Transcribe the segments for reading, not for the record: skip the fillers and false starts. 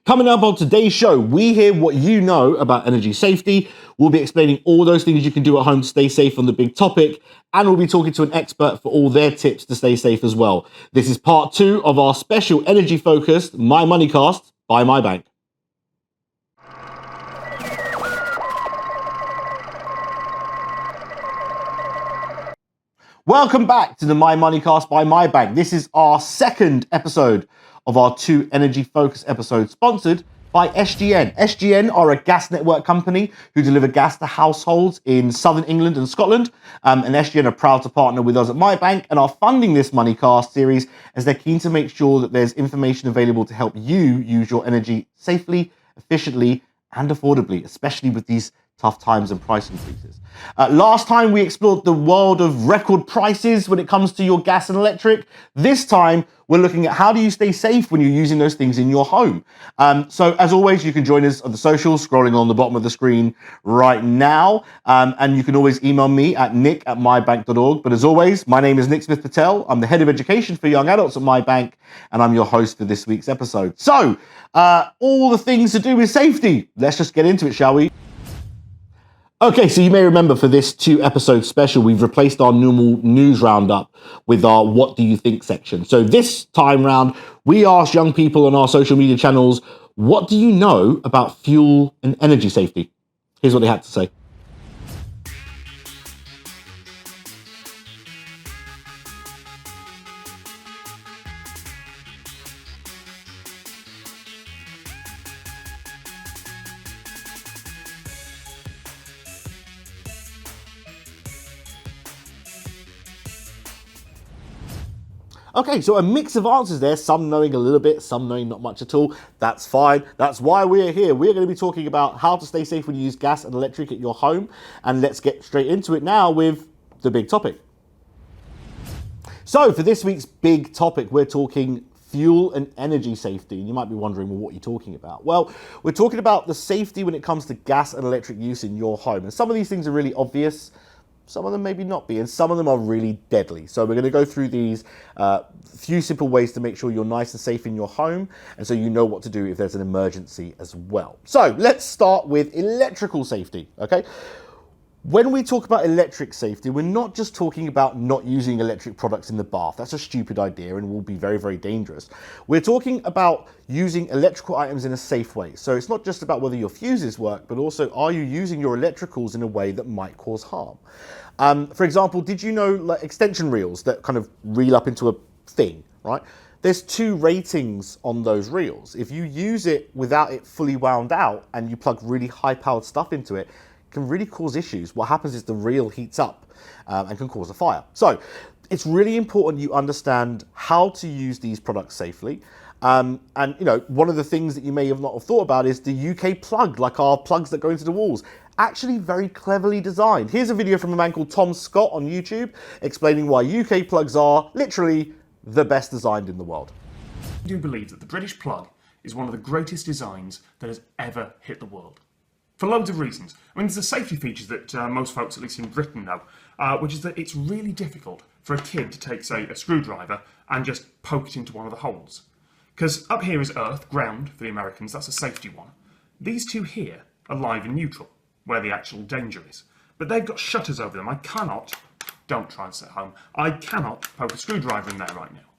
Coming up on today's show, we hear what you know about energy safety. We'll be explaining all those things you can do at home to stay safe on the big topic, and we'll be talking to an expert for all their tips to stay safe as well. This is part 2 of our special energy-focused My Moneycast by MyBank. Welcome back to the My Moneycast by MyBank. This is our second episode of our 2 energy-focused episodes, sponsored by SGN. SGN are a gas network company who deliver gas to households in southern England and Scotland. And SGN are proud to partner with us at MyBank and are funding this Moneycast series as they're keen to make sure that there's information available to help you use your energy safely, efficiently, and affordably, especially with these tough times and price increases. Last time we explored the world of record prices when it comes to your gas and electric. This time we're looking at how do you stay safe when you're using those things in your home. So as always, you can join us on the socials, scrolling on the bottom of the screen right now. And you can always email me at nick@mybank.org. But as always, my name is Nick Smith Patel. I'm the head of education for young adults at MyBank, and I'm your host for this week's episode. So all the things to do with safety. Let's just get into it, shall we? Okay, so you may remember for this 2-episode special, we've replaced our normal news roundup with our What Do You Think section. So this time round, we asked young people on our social media channels, what do you know about fuel and energy safety? Here's what they had to say. Okay, so a mix of answers there, some knowing a little bit, some knowing not much at all. That's fine. That's why we're here. We're going to be talking about how to stay safe when you use gas and electric at your home. And let's get straight into it now with the big topic. So for this week's big topic, we're talking fuel and energy safety. And you might be wondering, well, what are you talking about? Well, we're talking about the safety when it comes to gas and electric use in your home. And some of these things are really obvious. Some of them maybe not be, and some of them are really deadly. So we're going to go through these few simple ways to make sure you're nice and safe in your home, and so you know what to do if there's an emergency as well. So let's start with electrical safety, okay? When we talk about electric safety, we're not just talking about not using electric products in the bath. That's a stupid idea and will be very, very dangerous. We're talking about using electrical items in a safe way. So it's not just about whether your fuses work, but also are you using your electricals in a way that might cause harm? For example, did you know like extension reels that kind of reel up into a thing, right? There's 2 ratings on those reels. If you use it without it fully wound out and you plug really high-powered stuff into it, can really cause issues. What happens is the reel heats up and can cause a fire. So it's really important you understand how to use these products safely. And you know, one of the things that you may have not have thought about is the UK plug, like our plugs that go into the walls. Actually very cleverly designed. Here's a video from a man called Tom Scott on YouTube explaining why UK plugs are literally the best designed in the world. I do believe that the British plug is one of the greatest designs that has ever hit the world. For loads of reasons. I mean, there's the safety features that most folks, at least in Britain, know, which is that it's really difficult for a kid to take, say, a screwdriver and just poke it into one of the holes. Because up here is earth, ground, for the Americans, that's a safety one. These 2 here are live and neutral, where the actual danger is. But they've got shutters over them. I cannot, don't try and sit home, I cannot poke a screwdriver in there right now.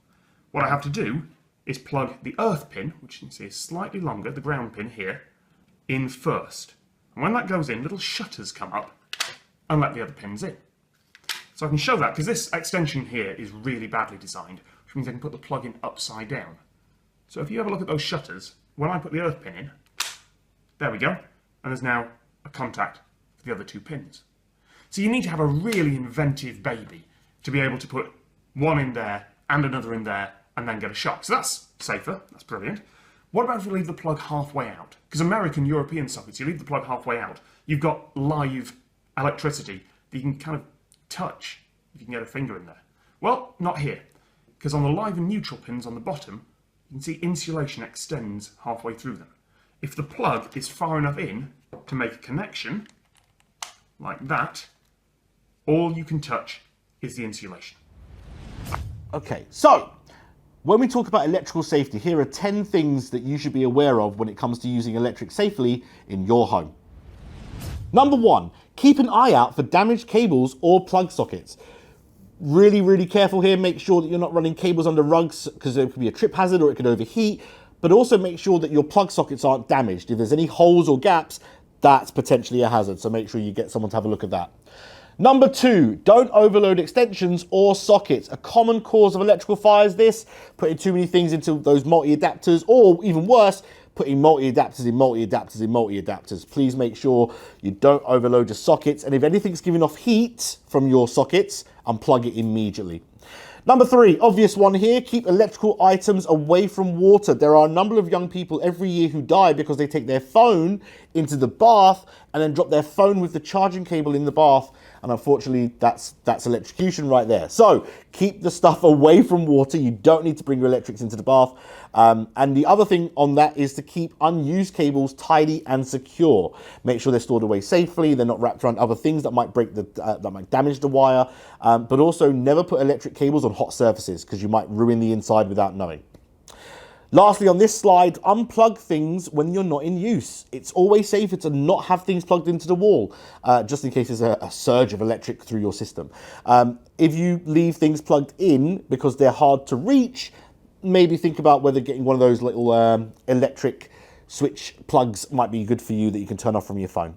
What I have to do is plug the earth pin, which you can see is slightly longer, the ground pin here, in first. And when that goes in, little shutters come up and let the other pins in. So I can show that, because this extension here is really badly designed, which means I can put the plug in upside down. So if you have a look at those shutters, when I put the earth pin in, there we go, and there's now a contact for the other 2 pins. So you need to have a really inventive baby to be able to put one in there and another in there and then get a shock. So that's safer, that's brilliant. What about if you leave the plug halfway out? Because American, European sockets, you leave the plug halfway out, you've got live electricity that you can kind of touch if you can get a finger in there. Well, not here, because on the live and neutral pins on the bottom, you can see insulation extends halfway through them. If the plug is far enough in to make a connection, like that, all you can touch is the insulation. Okay, so When we talk about electrical safety, here are 10 things that you should be aware of when it comes to using electric safely in your home. Number 1, keep an eye out for damaged cables or plug sockets. Really, really careful here. Make sure that you're not running cables under rugs because it could be a trip hazard or it could overheat, but also make sure that your plug sockets aren't damaged. If there's any holes or gaps, that's potentially a hazard. So make sure you get someone to have a look at that. Number 2, don't overload extensions or sockets. A common cause of electrical fire is this, putting too many things into those multi-adapters, or even worse, putting multi-adapters in multi-adapters in multi-adapters. Please make sure you don't overload your sockets, and if anything's giving off heat from your sockets, unplug it immediately. Number 3, obvious one here, keep electrical items away from water. There are a number of young people every year who die because they take their phone into the bath and then drop their phone with the charging cable in the bath. And unfortunately, that's electrocution right there. So keep the stuff away from water. You don't need to bring your electrics into the bath. And the other thing on that is to keep unused cables tidy and secure. Make sure they're stored away safely. They're not wrapped around other things that might that might damage the wire. But also never put electric cables on hot surfaces because you might ruin the inside without knowing. Lastly, on this slide, unplug things when you're not in use. It's always safer to not have things plugged into the wall, just in case there's a surge of electric through your system. If you leave things plugged in because they're hard to reach, maybe think about whether getting one of those little electric switch plugs might be good for you that you can turn off from your phone.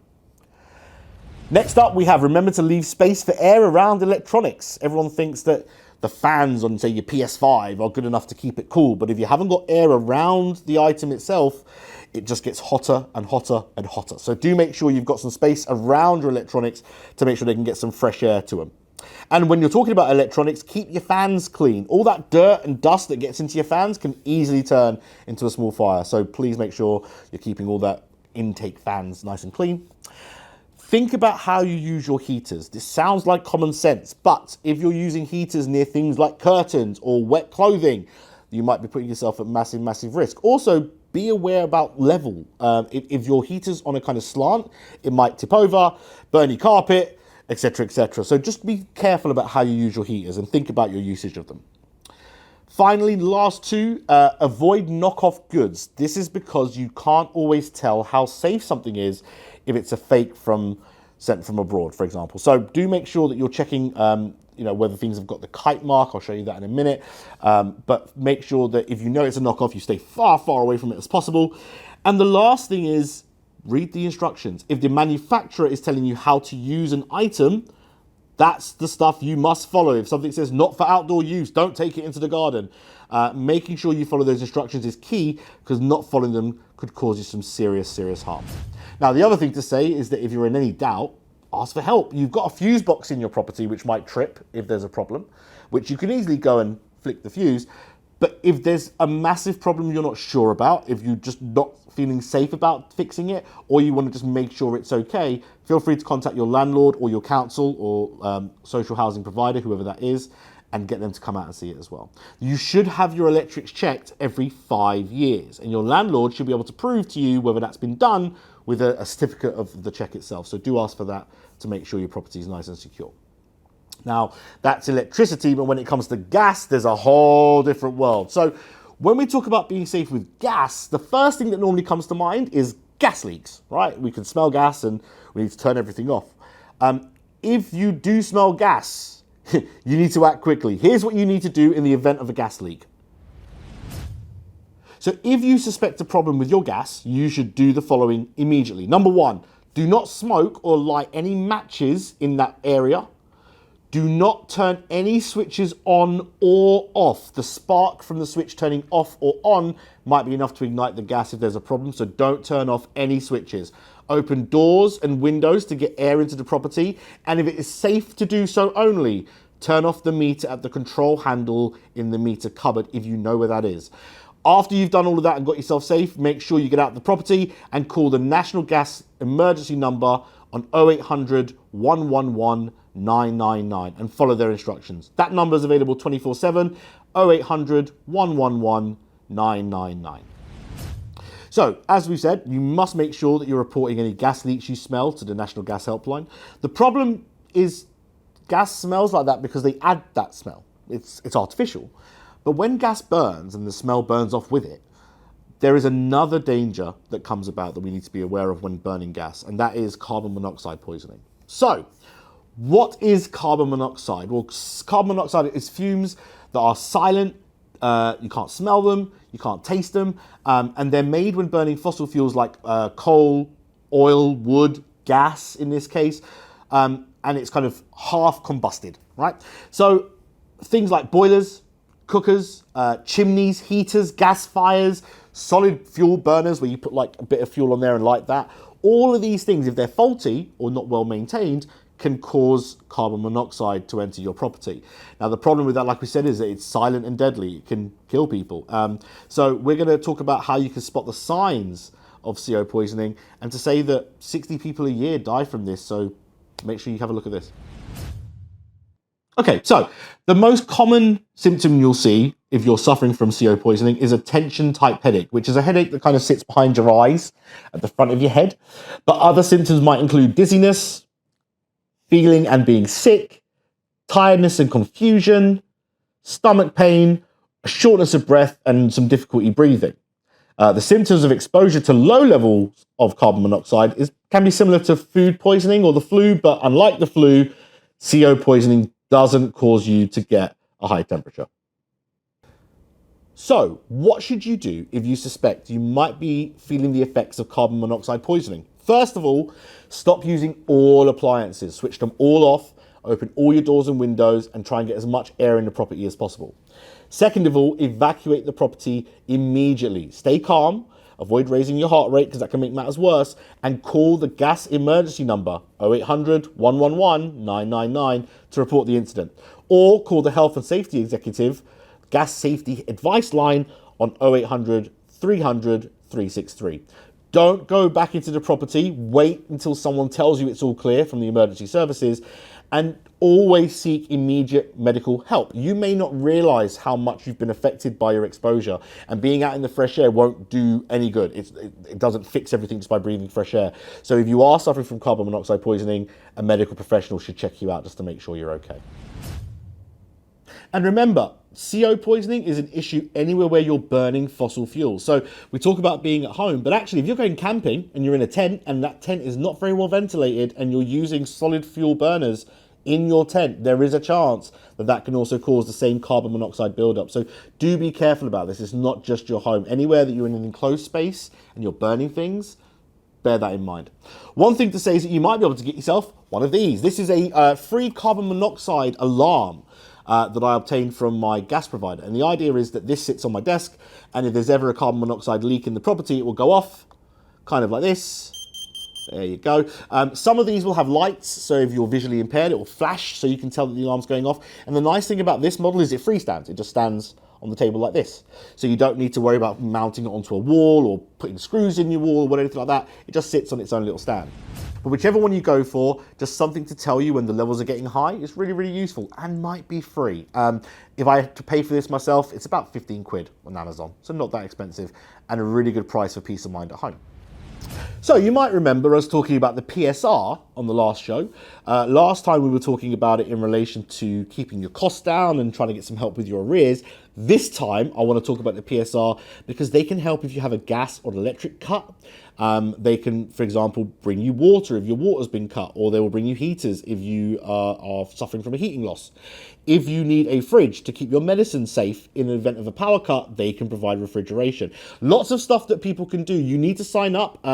Next up, we have remember to leave space for air around electronics. Everyone thinks that the fans on, say, your PS5 are good enough to keep it cool, but if you haven't got air around the item itself, it just gets hotter and hotter and hotter. So do make sure you've got some space around your electronics to make sure they can get some fresh air to them. And when you're talking about electronics, keep your fans clean. All that dirt and dust that gets into your fans can easily turn into a small fire. So please make sure you're keeping all that intake fans nice and clean. Think about how you use your heaters. This sounds like common sense, but if you're using heaters near things like curtains or wet clothing, you might be putting yourself at massive, massive risk. Also, be aware about level. If your heater's on a kind of slant, it might tip over, burn your carpet, etc., etc. So just be careful about how you use your heaters and think about your usage of them. Finally, last 2, avoid knockoff goods. This is because you can't always tell how safe something is if it's a fake sent from abroad, for example. So do make sure that you're checking whether things have got the kite mark. I'll show you that in a minute. But make sure that if you know it's a knockoff, you stay far, far away from it as possible. And the last thing is read the instructions. If the manufacturer is telling you how to use an item, that's the stuff you must follow. If something says not for outdoor use, don't take it into the garden. Making sure you follow those instructions is key because not following them could cause you some serious, serious harm. Now, the other thing to say is that if you're in any doubt, ask for help. You've got a fuse box in your property which might trip if there's a problem, which you can easily go and flick the fuse. But if there's a massive problem you're not sure about, if you're just not feeling safe about fixing it, or you want to just make sure it's okay, feel free to contact your landlord or your council or social housing provider, whoever that is, and get them to come out and see it as well. You should have your electrics checked every 5 years, and your landlord should be able to prove to you whether that's been done with a certificate of the check itself. So do ask for that to make sure your property is nice and secure. Now, that's electricity, but when it comes to gas, there's a whole different world. So when we talk about being safe with gas, the first thing that normally comes to mind is gas leaks, right? We can smell gas and we need to turn everything off. If you do smell gas, you need to act quickly. Here's what you need to do in the event of a gas leak. So if you suspect a problem with your gas, you should do the following immediately. Number 1, do not smoke or light any matches in that area. Do not turn any switches on or off. The spark from the switch turning off or on might be enough to ignite the gas if there's a problem, so don't turn off any switches. Open doors and windows to get air into the property, and if it is safe to do so only, turn off the meter at the control handle in the meter cupboard if you know where that is. After you've done all of that and got yourself safe, make sure you get out of the property and call the National Gas Emergency number on 0800 111 999 and follow their instructions. That number is available 24/7, 0800 111 999. So, as we said, you must make sure that you're reporting any gas leaks you smell to the National Gas Helpline. The problem is gas smells like that because they add that smell. It's artificial. But when gas burns and the smell burns off with it, there is another danger that comes about that we need to be aware of when burning gas, and that is carbon monoxide poisoning. So, what is carbon monoxide? Well, carbon monoxide is fumes that are silent, you can't smell them, you can't taste them, and they're made when burning fossil fuels like coal, oil, wood, gas in this case, and it's kind of half combusted, right? So things like boilers, cookers, chimneys, heaters, gas fires, solid fuel burners where you put like a bit of fuel on there and light that, all of these things, if they're faulty or not well maintained, can cause carbon monoxide to enter your property. Now, the problem with that, like we said, is that it's silent and deadly. It can kill people. So we're going to talk about how you can spot the signs of CO poisoning, and to say that 60 people a year die from this, so make sure you have a look at this. Okay, so the most common symptom you'll see if you're suffering from CO poisoning is a tension-type headache, which is a headache that kind of sits behind your eyes at the front of your head. But other symptoms might include dizziness, feeling and being sick, tiredness and confusion, stomach pain, shortness of breath, and some difficulty breathing. The symptoms of exposure to low levels of carbon monoxide can be similar to food poisoning or the flu, but unlike the flu, CO poisoning doesn't cause you to get a high temperature. So, what should you do if you suspect you might be feeling the effects of carbon monoxide poisoning? First of all, stop using all appliances. Switch them all off, open all your doors and windows, and try and get as much air in the property as possible. Second of all, evacuate the property immediately. Stay calm, avoid raising your heart rate because that can make matters worse, and call the gas emergency number 0800 111 999 to report the incident. Or call the health and safety executive gas safety advice line on 0800 300 363. Don't go back into the property. Wait until someone tells you it's all clear from the emergency services, and always seek immediate medical help. You may not realize how much you've been affected by your exposure, and being out in the fresh air won't do any good. It doesn't fix everything just by breathing fresh air. So if you are suffering from carbon monoxide poisoning, a medical professional should check you out just to make sure you're okay. And remember, CO poisoning is an issue anywhere where you're burning fossil fuels. So we talk about being at home, but actually if you're going camping and you're in a tent and that tent is not very well ventilated and you're using solid fuel burners in your tent, there is a chance that that can also cause the same carbon monoxide buildup. So do be careful about this. It's not just your home. Anywhere that you're in an enclosed space and you're burning things, bear that in mind. One thing to say is that you might be able to get yourself one of these. This is a free carbon monoxide alarm that I obtained from my gas provider. And the idea is that this sits on my desk, and if there's ever a carbon monoxide leak in the property, it will go off, kind of like this. There you go. Some of these will have lights, so if you're visually impaired, it will flash so you can tell that the alarm's going off. And the nice thing about this model is it freestands. It just stands on the table like this. So you don't need to worry about mounting it onto a wall or putting screws in your wall or anything like that. It just sits on its own little stand. But whichever one you go for, just something to tell you when the levels are getting high is really, really useful and might be free. If I had to pay for this myself, it's about 15 quid on Amazon. So not that expensive and a really good price for peace of mind at home. So you might remember us talking about the PSR on the last show. Last time we were talking about it in relation to keeping your costs down and trying to get some help with your arrears. This time I want to talk about the PSR because they can help if you have a gas or electric cut. They can, for example, bring you water if your water's been cut, or they will bring you heaters if you are suffering from a heating loss. If you need a fridge to keep your medicine safe in the event of a power cut, they can provide refrigeration. Lots of stuff that people can do. You need to sign up.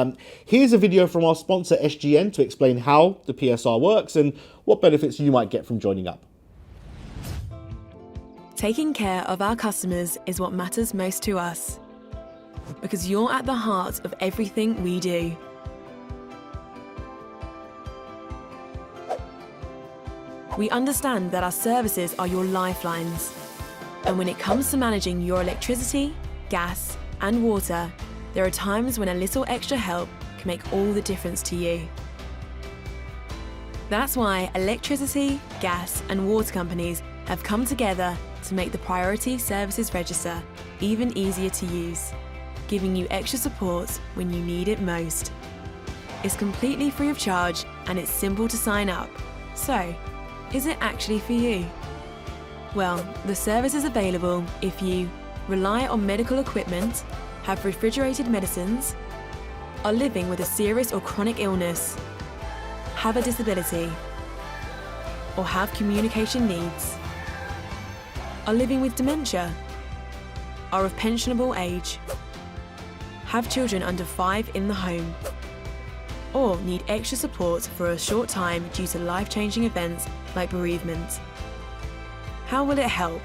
Here's a video from our sponsor SGN to explain how the PSR works and what benefits you might get from joining up. Taking care of our customers is what matters most to us, because you're at the heart of everything we do. We understand that our services are your lifelines, and when it comes to managing your electricity, gas, and water, there are times when a little extra help can make all the difference to you. That's why electricity, gas, and water companies have come together to make the Priority Services Register even easier to use, giving you extra support when you need it most. It's completely free of charge and it's simple to sign up. So, is it actually for you? Well, the service is available if you rely on medical equipment, have refrigerated medicines, are living with a serious or chronic illness, have a disability, or have communication needs, are living with dementia, are of pensionable age, have children under 5 in the home, or need extra support for a short time due to life-changing events like bereavement. How will it help?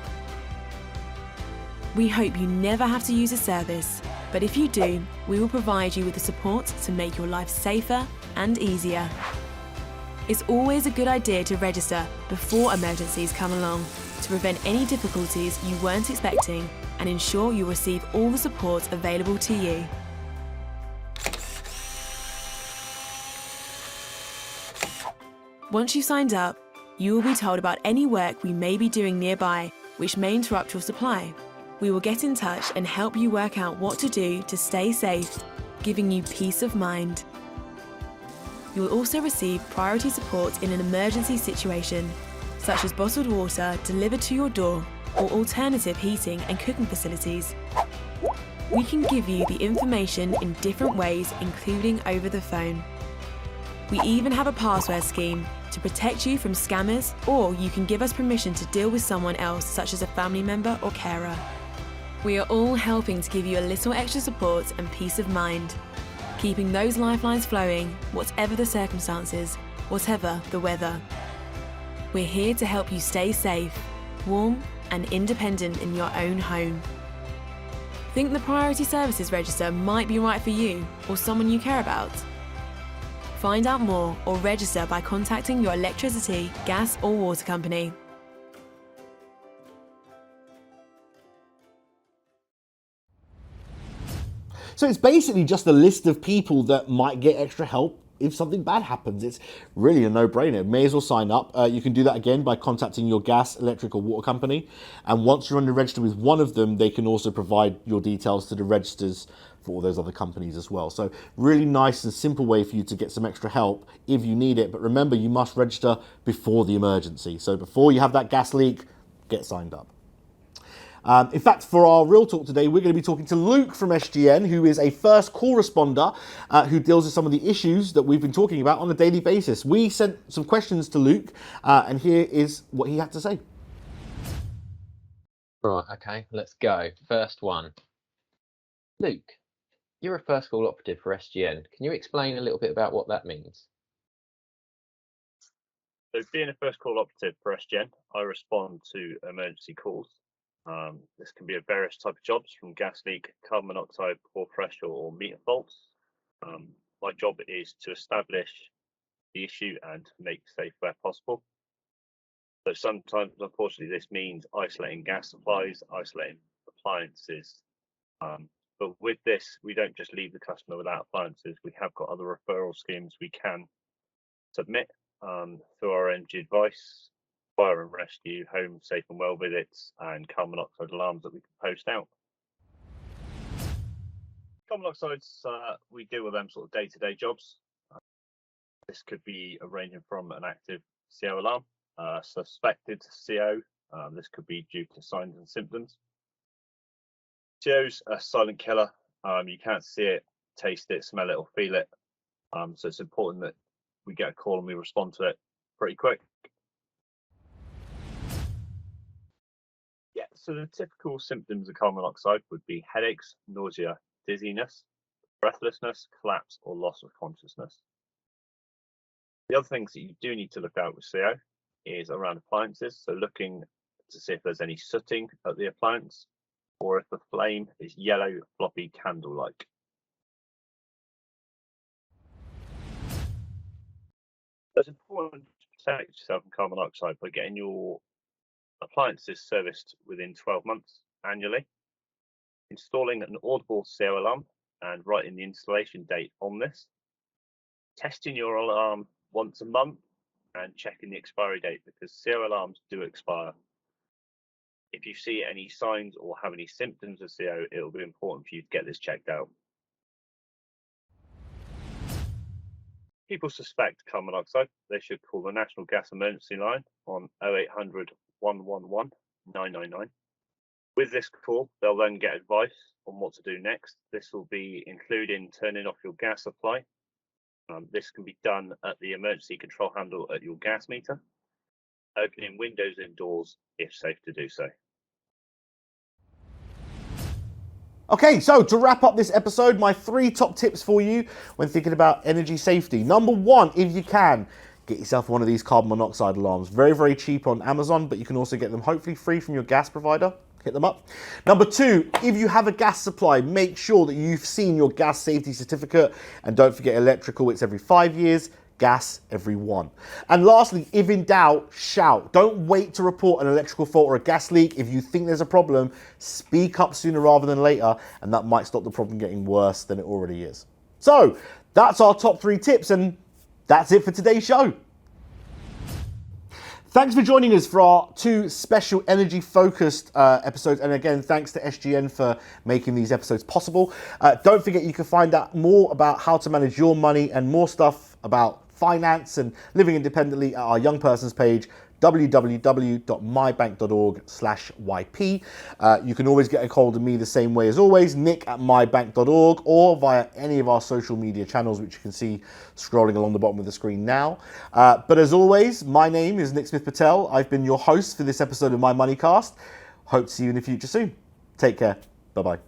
We hope you never have to use a service, but if you do, we will provide you with the support to make your life safer and easier. It's always a good idea to register before emergencies come along to prevent any difficulties you weren't expecting and ensure you receive all the support available to you. Once you've signed up, you will be told about any work we may be doing nearby which may interrupt your supply. We will get in touch and help you work out what to do to stay safe, giving you peace of mind. You will also receive priority support in an emergency situation, such as bottled water delivered to your door or alternative heating and cooking facilities. We can give you the information in different ways, including over the phone. We even have a password scheme to protect you from scammers, or you can give us permission to deal with someone else, such as a family member or carer. We are all helping to give you a little extra support and peace of mind, keeping those lifelines flowing, whatever the circumstances, whatever the weather. We're here to help you stay safe, warm and independent in your own home. Think the Priority Services Register might be right for you or someone you care about? Find out more or register by contacting your electricity, gas or water company. So it's basically just a list of people that might get extra help if something bad happens. It's really a no-brainer. May as well sign up. You can do that again by contacting your gas, electric or water company. And once you're on the register with one of them, they can also provide your details to the registers for all those other companies as well. So really nice and simple way for you to get some extra help if you need it. But remember, you must register before the emergency. So before you have that gas leak, get signed up. In fact, for our real talk today, we're going to be talking to Luke from SGN, who is a first call responder who deals with some of the issues that we've been talking about on a daily basis. We sent some questions to Luke, and here is what he had to say. Right, okay, let's go. First one. Luke, you're a first call operative for SGN. Can you explain a little bit about what that means? So being a first call operative for SGN, I respond to emergency calls. This can be of various types of jobs, from gas leak, carbon monoxide, poor pressure or meter faults. My job is to establish the issue and make safe where possible. So sometimes, unfortunately, this means isolating gas supplies, isolating appliances. But with this, we don't just leave the customer without appliances. We have got other referral schemes we can submit through our energy advice, fire and rescue, home safe and well visits, and carbon monoxide alarms that we can post out. Carbon monoxides, we deal with them sort of day-to-day jobs. This could be ranging from an active CO alarm, suspected CO. This could be due to signs and symptoms. CO's a silent killer. You can't see it, taste it, smell it, or feel it. So it's important that we get a call and we respond to it pretty quick. Yeah, so the typical symptoms of carbon monoxide would be headaches, nausea, dizziness, breathlessness, collapse, or loss of consciousness. The other things that you do need to look out with CO is around appliances, so looking to see if there's any sooting at the appliance, or if the flame is yellow, floppy, candle-like. It's important to protect yourself from carbon monoxide by getting your appliances serviced within 12 months annually, installing an audible CO alarm and writing the installation date on this, testing your alarm once a month and checking the expiry date, because CO alarms do expire. If you see any signs or have any symptoms of CO, it will be important for you to get this checked out. People suspect carbon monoxide, they should call the National Gas Emergency Line on 0800 111 999. With this call, they'll then get advice on what to do next. This will be including turning off your gas supply. This can be done at the emergency control handle at your gas meter, opening windows and doors if safe to do so. Okay, so to wrap up this episode, my 3 top tips for you when thinking about energy safety. Number 1, if you can, get yourself one of these carbon monoxide alarms. Very, very cheap on Amazon, but you can also get them hopefully free from your gas provider. Hit them up. Number 2, if you have a gas supply, make sure that you've seen your gas safety certificate, and don't forget electrical, it's every 5 years. Gas every 1. And lastly, if in doubt, shout. Don't wait to report an electrical fault or a gas leak. If you think there's a problem, speak up sooner rather than later, and that might stop the problem getting worse than it already is. So that's our top 3 tips, and that's it for today's show. Thanks for joining us for our 2 special energy-focused episodes. And again, thanks to SGN for making these episodes possible. Don't forget you can find out more about how to manage your money and more stuff about finance and living independently at our young persons page, www.mybank.org/YP. You can always get a hold of me the same way as always, nick@mybank.org, or via any of our social media channels, which you can see scrolling along the bottom of the screen now. But as always, my name is Nick Smith Patel. I've been your host for this episode of My Moneycast. Hope to see you in the future soon. Take care. Bye-bye.